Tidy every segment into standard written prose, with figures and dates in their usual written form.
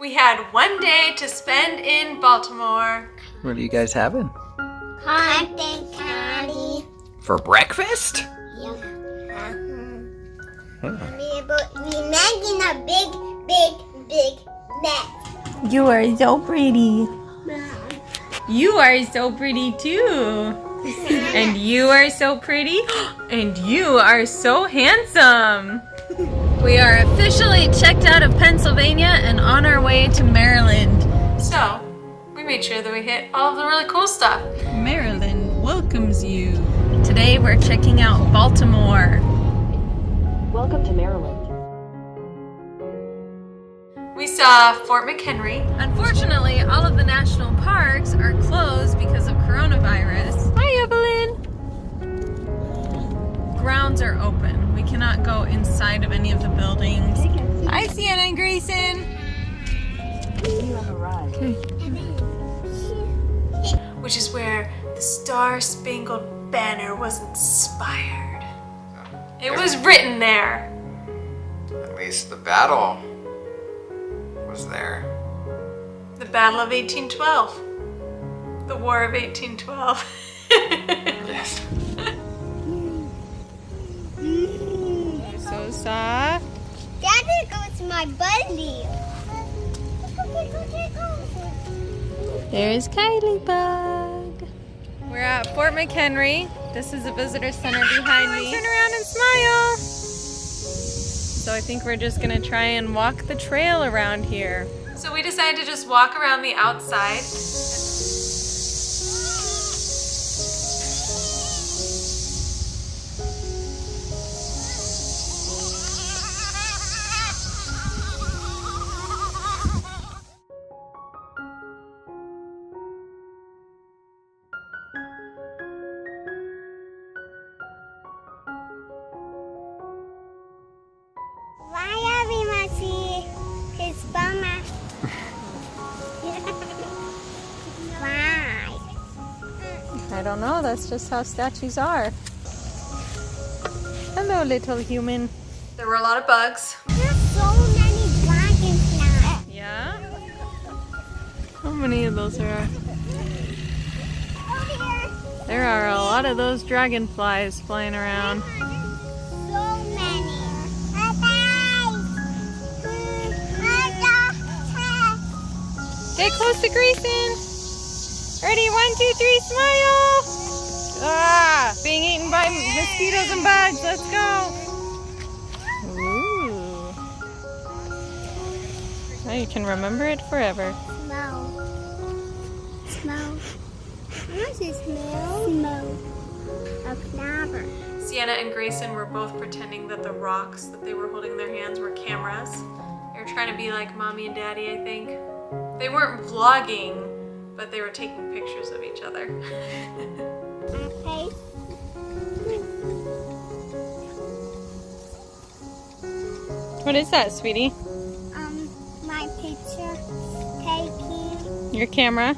We had one day to spend in Baltimore. What are you guys having? Cotton candy. For breakfast? Yeah. Huh. We're making a big mess. You are so pretty. You are so pretty too. And you are so pretty. And you are so handsome. We are officially checked out of Pennsylvania and on our way to Maryland. So, we made sure that we hit all of the really cool stuff. Maryland welcomes you. Today we're checking out Baltimore. Welcome to Maryland. We saw Fort McHenry. Unfortunately, all of the national parks are closed because of coronavirus. Hi, Evelyn. Grounds are open. We cannot go inside of any of the buildings. Hi, Sienna and Grayson. You have arrived. Okay. Which is where the Star Spangled Banner was inspired. It was written there. At least the battle was there. The Battle of 1812. The War of 1812. Yes. So soft. Daddy goes to my buddy. There's Kylie Bug. We're at Fort McHenry. This is the visitor center behind me. Turn around and smile. So I think we're just gonna try and walk the trail around here. So we decided to just walk around the outside. Why are we must see his bummer? Why? I don't know, that's just how statues are. Hello, little human. There were a lot of bugs. There's so many dragonflies. Yeah? How many of those there are? Over here. There are a lot of those dragonflies flying around. So many. Bye-bye. Get close to Grayson. Ready, 1, 2, 3, smile. Ah, being eaten by mosquitoes and bugs. Let's go. Ooh. Now you can remember it forever. Smell. Smell. What's it smell? Smell. A flower. Sienna and Grayson were both pretending that the rocks that they were holding in their hands were cameras. They were trying to be like mommy and daddy, I think. They weren't vlogging, but they were taking pictures of each other. Okay. What is that, sweetie? My picture taking. Your camera?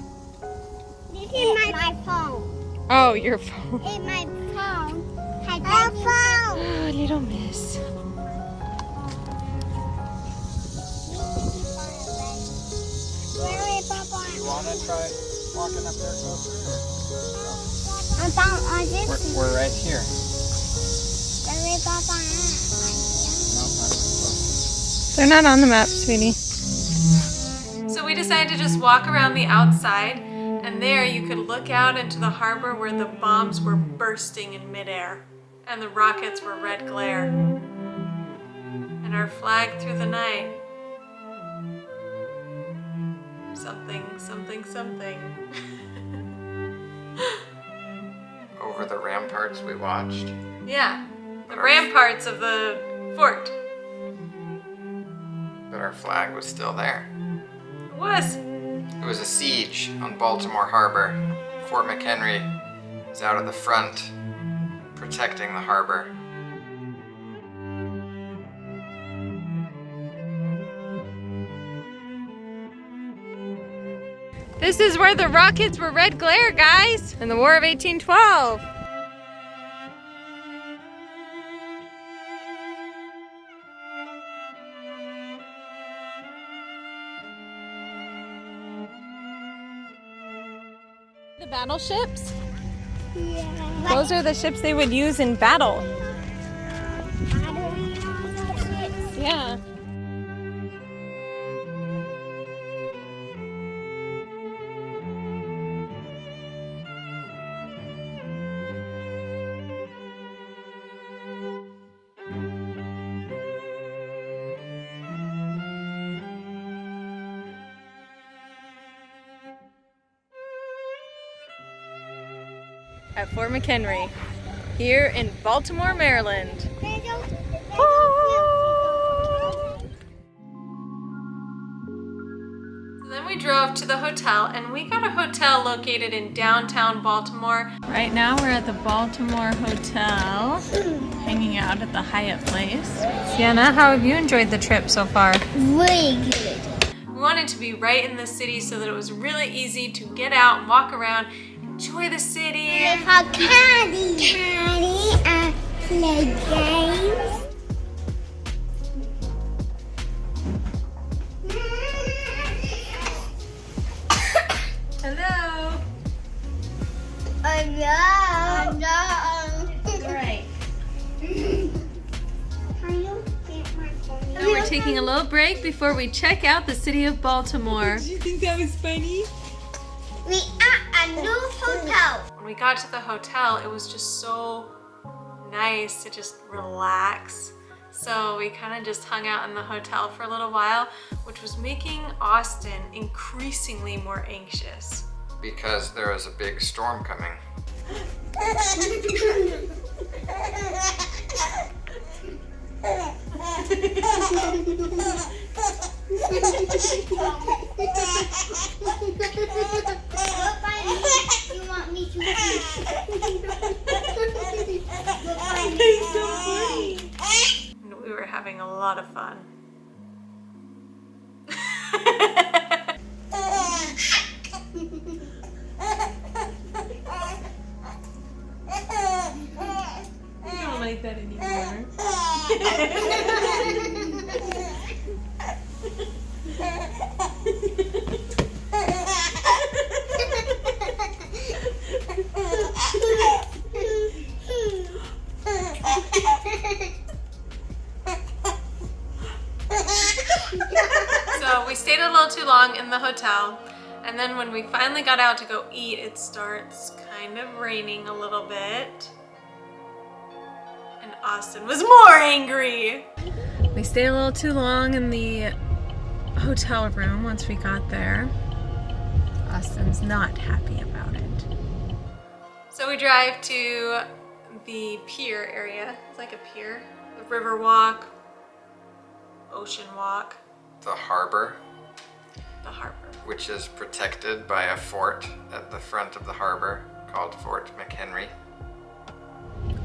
This is my phone. Oh, your phone. In my phone. My phone. Oh, little miss. Where is Papa? You want to try walking up there closer? I'm found on this. We're right here. Where is Papa? No, not close. They're not on the map, sweetie. So we decided to just walk around the outside, and there you could look out into the harbor where the bombs were bursting in midair, and the rockets were red glare. And our flag through the night. Something, something, something. Over the ramparts we watched. Yeah, the ramparts of the fort. But our flag was still there. It was. It was a siege on Baltimore Harbor. Fort McHenry is out at the front, protecting the harbor. This is where the rockets were red glare, guys, in the War of 1812. The battleships? Yeah. Those are the ships they would use in battle. Yeah. At Fort McHenry, here in Baltimore, Maryland. So then we drove to the hotel, and we got a hotel located in downtown Baltimore. Right now we're at the Baltimore Hotel, hanging out at the Hyatt Place. Sienna, how have you enjoyed the trip so far? Really good. We wanted to be right in the city so that it was really easy to get out and walk around, enjoy the city. Have candy and play games. Hello. Great. Now we're taking a little break before we check out the city of Baltimore. Did you think that was funny? We are a new hotel. When we got to the hotel, it was just so nice to just relax. So we kind of just hung out in the hotel for a little while, which was making Austin increasingly more anxious. Because there was a big storm coming. You want me to And we were having a lot of fun. I don't like that anymore. So we stayed a little too long in the hotel, and then when we finally got out to go eat, it starts kind of raining a little bit. And Austin was more angry. We stayed a little too long in the hotel room once we got there. Austin's not happy about it. So we drive to the pier area. It's like a pier. The river walk, ocean walk, The harbor, the harbor. which is protected by a fort at the front of the harbor called Fort McHenry.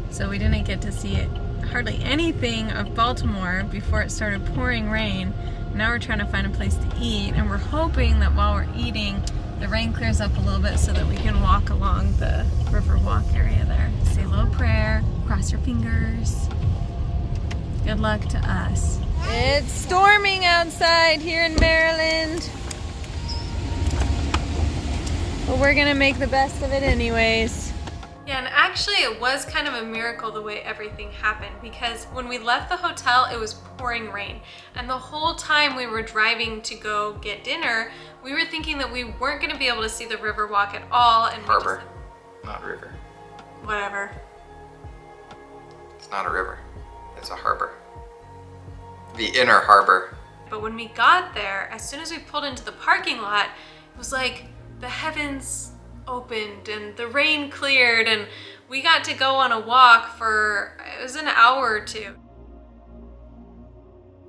So we didn't get to see hardly anything of Baltimore before it started pouring rain. Now we're trying to find a place to eat, and we're hoping that while we're eating, the rain clears up a little bit so that we can walk along the river walk area there. Say a little prayer, cross your fingers. Good luck to us. It's storming outside here in Maryland. But we're gonna make the best of it anyways. Yeah, and actually it was kind of a miracle the way everything happened, because when we left the hotel, it was pouring rain. And the whole time we were driving to go get dinner, we were thinking that we weren't gonna be able to see the river walk at all. And Harbor, not river. Whatever. It's not a river, it's a harbor. The inner harbor. But when we got there, as soon as we pulled into the parking lot, it was like the heavens opened and the rain cleared, and we got to go on a walk for, it was an hour or two.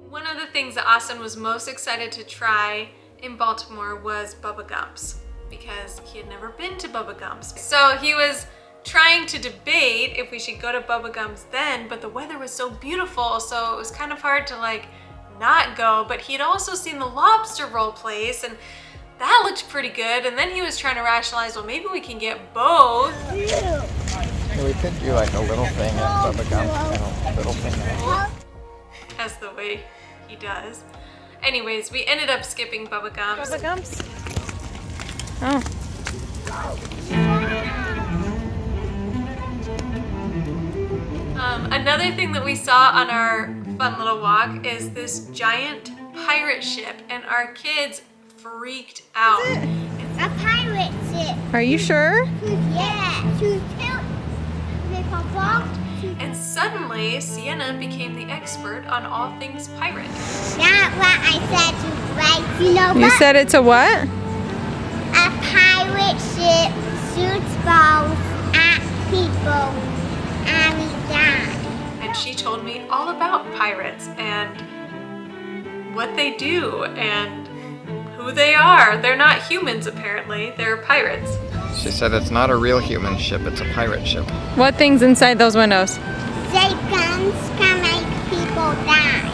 One of the things that Austin was most excited to try in Baltimore was Bubba Gump's, because he had never been to Bubba Gump's. So he was trying to debate if we should go to Bubba Gump's then, but the weather was so beautiful, so it was kind of hard to like not go. But he'd also seen the Lobster roll place, and that looked pretty good. And then he was trying to rationalize, well, maybe we can get both. Yeah, we could do like a little thing at Bubba Gump and a little thing at... That's the way he does. Anyways, we ended up skipping Bubba Gump's. Bubba Gump's? Oh. Another thing that we saw on our fun little walk is this giant pirate ship, and our kids freaked out. A pirate ship. Are you sure? Yeah. To tilt with a boat. And suddenly, Sienna became the expert on all things pirate. That's what I said to Grace. You know You what? said it's a what? A pirate ship shoots balls at people and we die. And she told me all about pirates and what they do and who they are. They're not humans, apparently. They're pirates. She said it's not a real human ship, it's a pirate ship. What things inside those windows? They guns can make people die.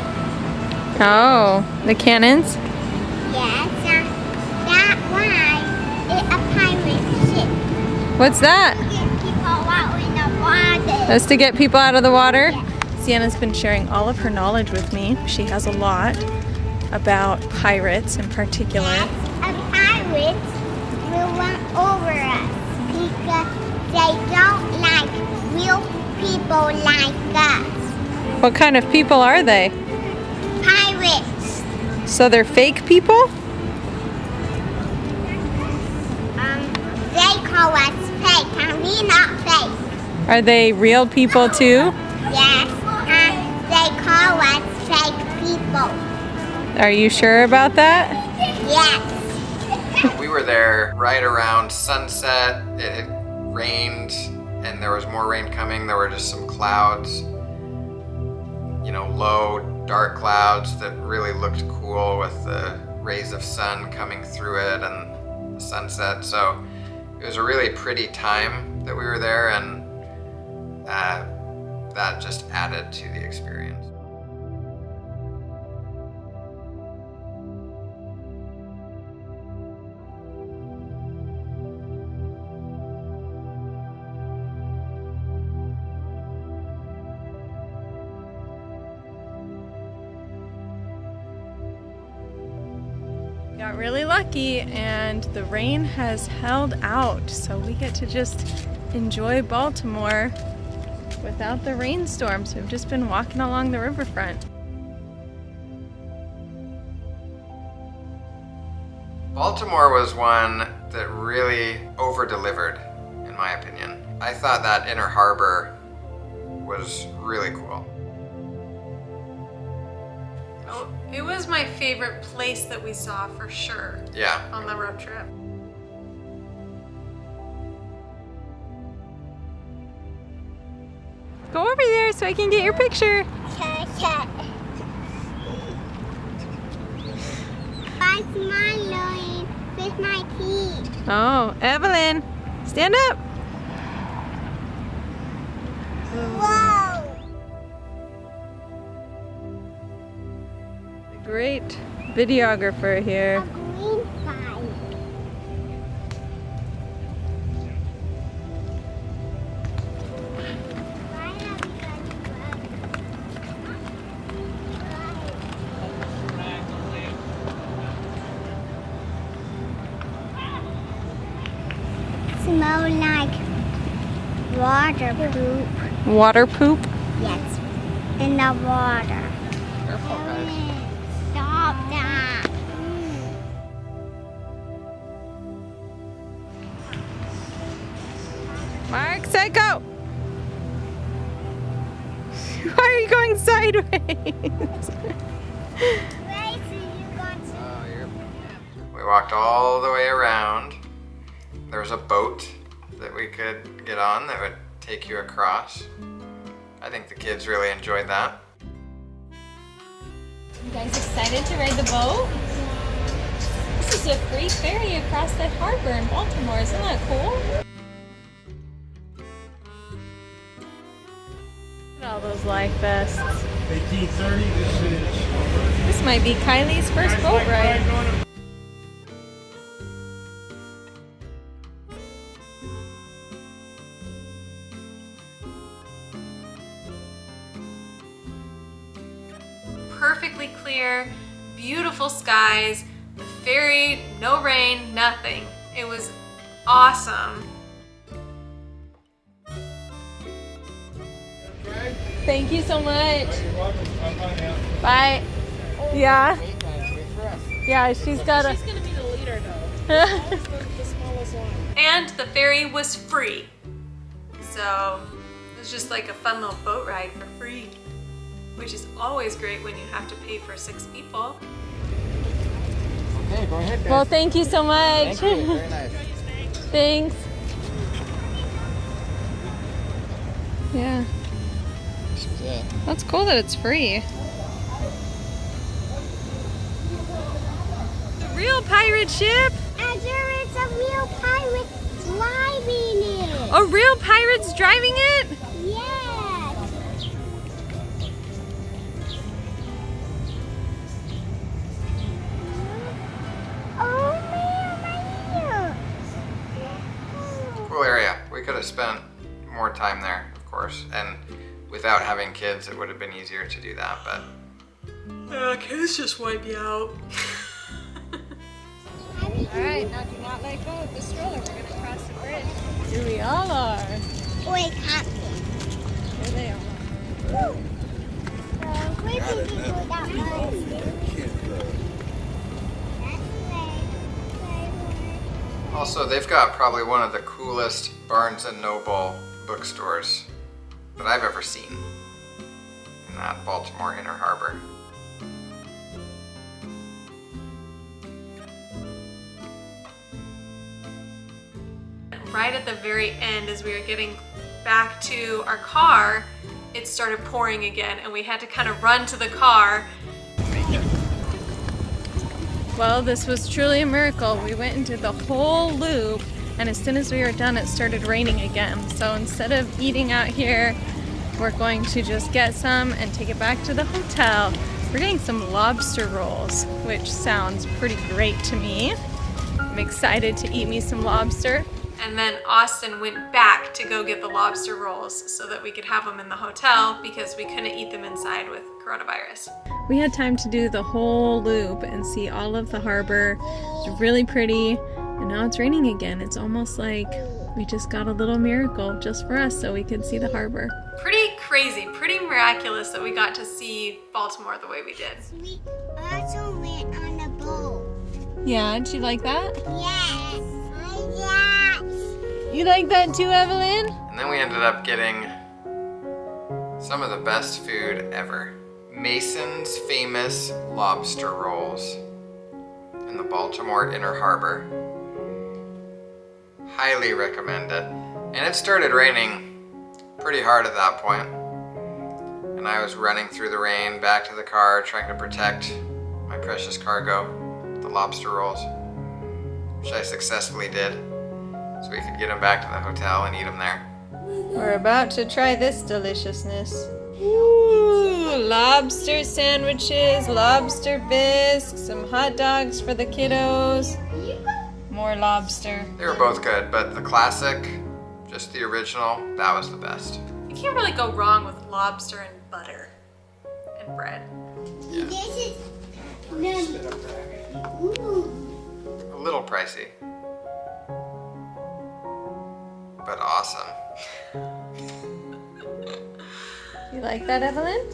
Oh, the cannons? Yes, that's why it's a pirate ship. What's that? Get people out in the water. That's to get people out of the water? Yeah. Sienna's been sharing all of her knowledge with me. She has a lot about pirates in particular. Yes, a pirate will run over us because they don't like real people like us. What kind of people are they? Pirates. So they're fake people? They call us fake and we not fake. Are they real people too? Yes, they call us fake people. Are you sure about that? Yes. We were there right around sunset. It had rained and there was more rain coming. There were just some clouds, you know, low, dark clouds that really looked cool with the rays of sun coming through it and the sunset. So it was a really pretty time that we were there, and that just added to the experience. Got really lucky and the rain has held out, so we get to just enjoy Baltimore without the rainstorms. We've just been walking along the riverfront. Baltimore was one that really over-delivered, in my opinion. I thought that inner harbor was really cool. Oh, it was my favorite place that we saw for sure Yeah. on the road trip. Go over there so I can get your picture. I'm smiling with my teeth. Oh, Evelyn, stand up. Whoa! Great videographer here. A green sign. Why have you got smell like water poop. Water poop. Yes, in the water. Careful, guys. Stop that. Mark, set, go. Why are you going sideways? We walked all the way around. There was a boat that we could get on that would take you across. I think the kids really enjoyed that. You guys excited to ride the boat? This is a free ferry across the harbor in Baltimore. Isn't that cool? Look at all those life vests. 1830, This might be Kylie's first boat ride. Perfectly clear, beautiful skies, the ferry, no rain, nothing. It was awesome. Thank you so much. Bye. Yeah. Yeah, she's got a... She's gonna be the leader though. The smallest one. And the ferry was free. So it was just like a fun little boat ride for free, which is always great when you have to pay for 6 people. Okay, go ahead, guys. Well, thank you so much. Thank you. Very nice. Thanks. Yeah. That's cool that it's free. The real pirate ship? And there is a real pirate driving it. A real pirate's driving it? Yes. Oh man, Cool area. We could have spent more time there, of course, and without having kids, it would have been easier to do that, but Kids just wipe you out. Alright, now do not let go of the stroller. We're gonna cross the bridge. Here we all are. Wait, can't be. There they are. Where did you go that way? also they've got probably one of the coolest Barnes & Noble bookstores that I've ever seen in that Baltimore Inner Harbor. Right at the very end, as we were getting back to our car, it started pouring again and we had to kind of run to the car. Well, this was truly a miracle. We went into the whole loop and as soon as we were done, it started raining again. So instead of eating out here, we're going to just get some and take it back to the hotel. We're getting some lobster rolls, which sounds pretty great to me. I'm excited to eat me some lobster. And then Austin went back to go get the lobster rolls so that we could have them in the hotel because we couldn't eat them inside with coronavirus. We had time to do the whole loop and see all of the harbor. It's really pretty, and now it's raining again. It's almost like we just got a little miracle just for us so we could see the harbor. Pretty crazy, pretty miraculous that we got to see Baltimore the way we did. We also went on a boat. Yeah, did you like that? Yes. Yes. You like that too, Evelyn? And then we ended up getting some of the best food ever. Mason's famous lobster rolls in the Baltimore Inner Harbor. Highly recommend it. And it started raining pretty hard at that point. And I was running through the rain back to the car trying to protect my precious cargo, the lobster rolls, which I successfully did. So we could get them back to the hotel and eat them there. We're about to try this deliciousness. Ooh, lobster sandwiches, lobster bisques, some hot dogs for the kiddos. More lobster. They were both good, but the classic, just the original, that was the best. You can't really go wrong with lobster and butter and bread. This is A little pricey, but awesome. You like that, Evelyn?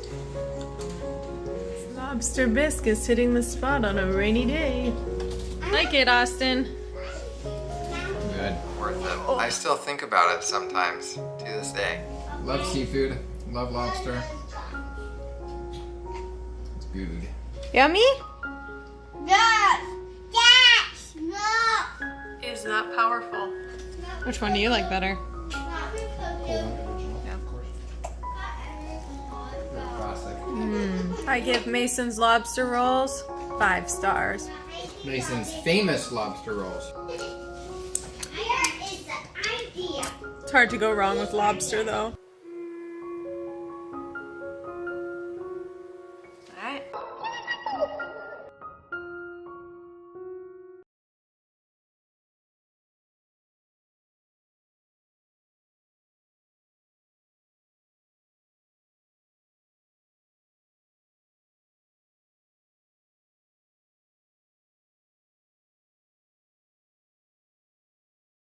Lobster bisque is hitting the spot on a rainy day. Like it, Austin. Good, worth it. I still think about it sometimes, to this day. Love seafood, love lobster. It's good. Yummy? yes. Yes. No. Is that powerful? Which one do you like better? I give Mason's lobster rolls 5 stars. Mason's famous lobster rolls. Here is the idea. It's hard to go wrong with lobster though.